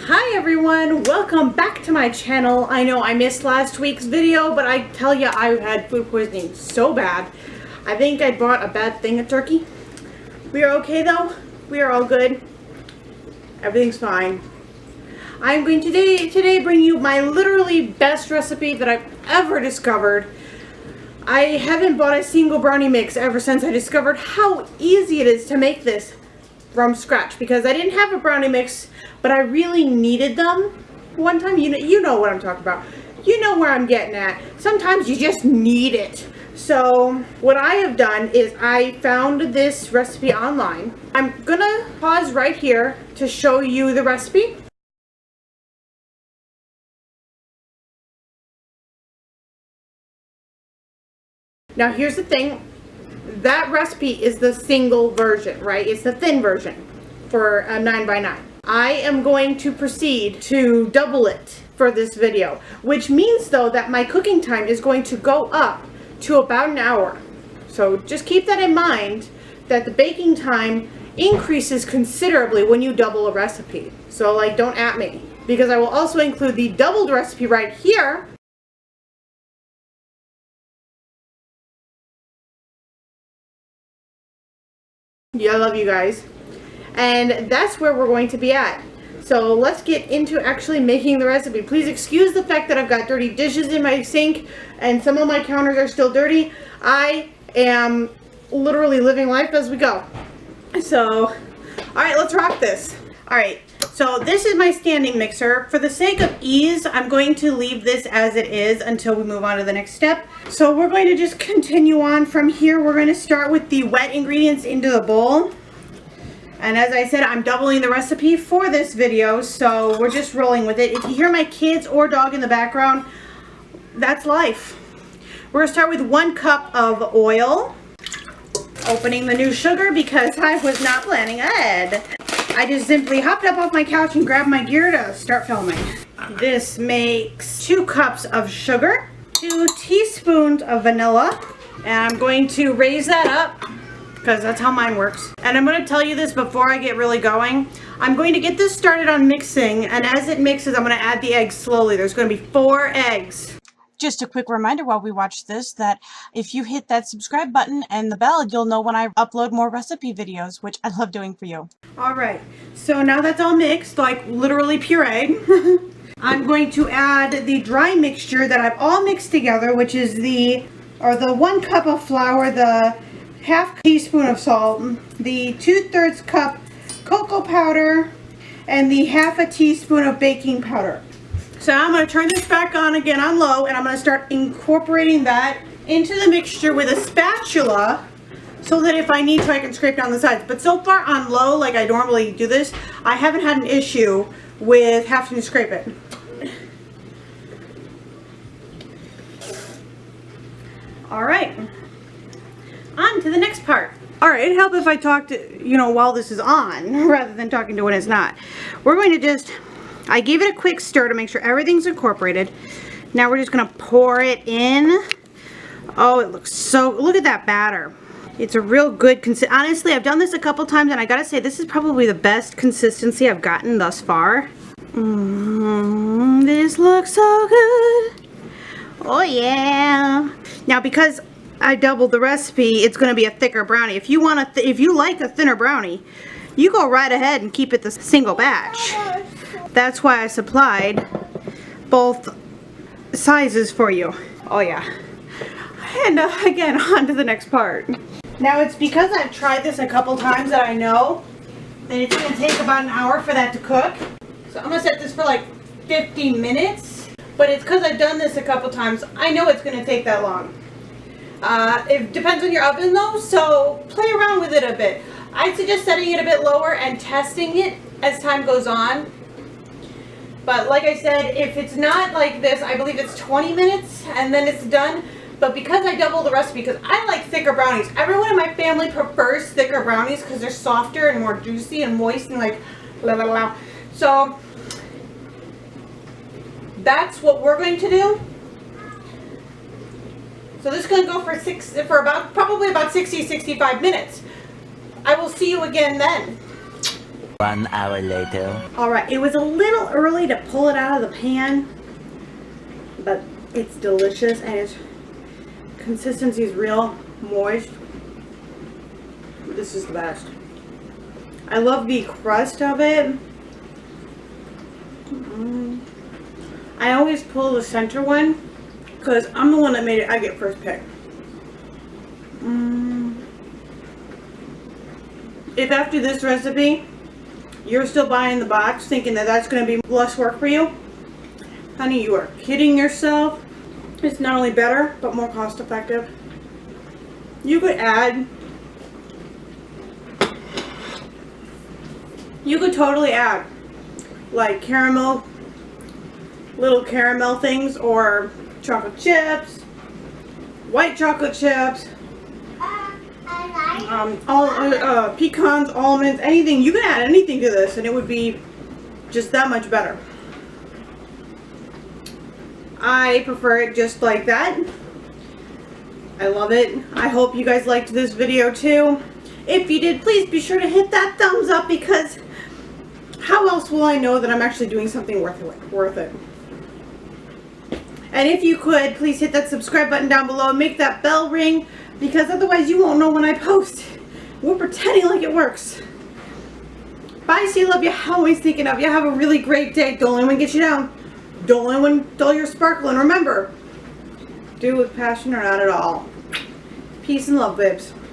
Hi everyone, welcome back to my channel. I know I missed last week's video, but I tell you I had food poisoning so bad. I think I bought a bad thing of turkey. We are okay though. We are all good. Everything's fine. I'm going to today bring you my literally best recipe that I've ever discovered. I haven't bought a single brownie mix ever since I discovered how easy it is to make this from scratch, because I didn't have a brownie mix, but I really needed them one time. You know what I'm talking about. You know where I'm getting at. Sometimes you just need it. So what I have done is I found this recipe online. I'm gonna pause right here to show you the recipe. Now here's the thing, that recipe is the single version, right? It's the thin version for a 9x9. I am going to proceed to double it for this video, which means though that my cooking time is going to go up to about an hour. So just keep that in mind, that the baking time increases considerably when you double a recipe. So like, don't at me, because I will also include the doubled recipe right here. Yeah, I love you guys. And that's where we're going to be at. So let's get into actually making the recipe. Please excuse the fact that I've got dirty dishes in my sink and some of my counters are still dirty. I am literally living life as we go. So, alright, let's rock this. Alright, so this is my standing mixer. For the sake of ease, I'm going to leave this as it is until we move on to the next step. So we're going to just continue on from here. We're going to start with the wet ingredients into the bowl. And as I said, I'm doubling the recipe for this video, so we're just rolling with it. If you hear my kids or dog in the background, that's life. We're going to start with 1 cup of oil. Opening the new sugar because I was not planning ahead. I just simply hopped up off my couch and grabbed my gear to start filming. This makes 2 cups of sugar, 2 teaspoons of vanilla, and I'm going to raise that up because that's how mine works. And I'm going to tell you this before I get really going. I'm going to get this started on mixing, and as it mixes, I'm going to add the eggs slowly. There's going to be 4 eggs. Just a quick reminder while we watch this that if you hit that subscribe button and the bell, you'll know when I upload more recipe videos, which I love doing for you. Alright, so now that's all mixed, like literally puree. I'm going to add the dry mixture that I've all mixed together, which is the 1 cup of flour, the ½ teaspoon of salt, the 2/3 cup cocoa powder, and the ½ teaspoon of baking powder. So now I'm going to turn this back on again on low, and I'm going to start incorporating that into the mixture with a spatula so that if I need to I can scrape down the sides. But so far on low, like I normally do this, I haven't had an issue with having to scrape it. Alright, on to the next part. Alright, it'd help if I talked, while this is on rather than talking to when it's not. We're going to just, I gave it a quick stir to make sure everything's incorporated. Now we're just going to pour it in. Oh, it looks so, look at that batter. It's a real good honestly, I've done this a couple times and I gotta say this is probably the best consistency I've gotten thus far. This looks so good. Oh yeah. Now because I doubled the recipe, it's going to be a thicker brownie. If you want if you like a thinner brownie, you go right ahead and keep it the single batch. That's why I supplied both sizes for you. Oh yeah. And again, on to the next part. Now it's because I've tried this a couple times that I know that it's going to take about an hour for that to cook. So I'm going to set this for like 50 minutes. But it's because I've done this a couple times. I know it's going to take that long. It depends on your oven though, so play around with it a bit. I suggest setting it a bit lower and testing it as time goes on. But like I said, if it's not like this, I believe it's 20 minutes and then it's done. But because I doubled the recipe, because I like thicker brownies. Everyone in my family prefers thicker brownies because they're softer and more juicy and moist and like blah blah blah. So that's what we're going to do. So this is going to go for probably about 60-65 minutes. I will see you again then. 1 hour later. Alright, it was a little early to pull it out of the pan, but it's delicious and its consistency is real moist. This is the best. I love the crust of it. I always pull the center one because I'm the one that made it. I get first pick. If after this recipe you're still buying the box thinking that that's going to be less work for you, honey, you are kidding yourself. It's not only better but more cost effective. You could totally add like caramel, little caramel things, or chocolate chips, white chocolate chips, pecans, almonds, anything. You can add anything to this and it would be just that much better. I prefer it just like that. I love it. I hope you guys liked this video too. If you did, please be sure to hit that thumbs up, because how else will I know that I'm actually doing something worth it? And if you could, please hit that subscribe button down below and make that bell ring, because otherwise you won't know when I post. We're pretending like it works. Bye, see you, love you, always thinking of you. Have a really great day. Don't let anyone get you down. Don't let anyone dull your sparkle. And remember, do it with passion or not at all. Peace and love, babes.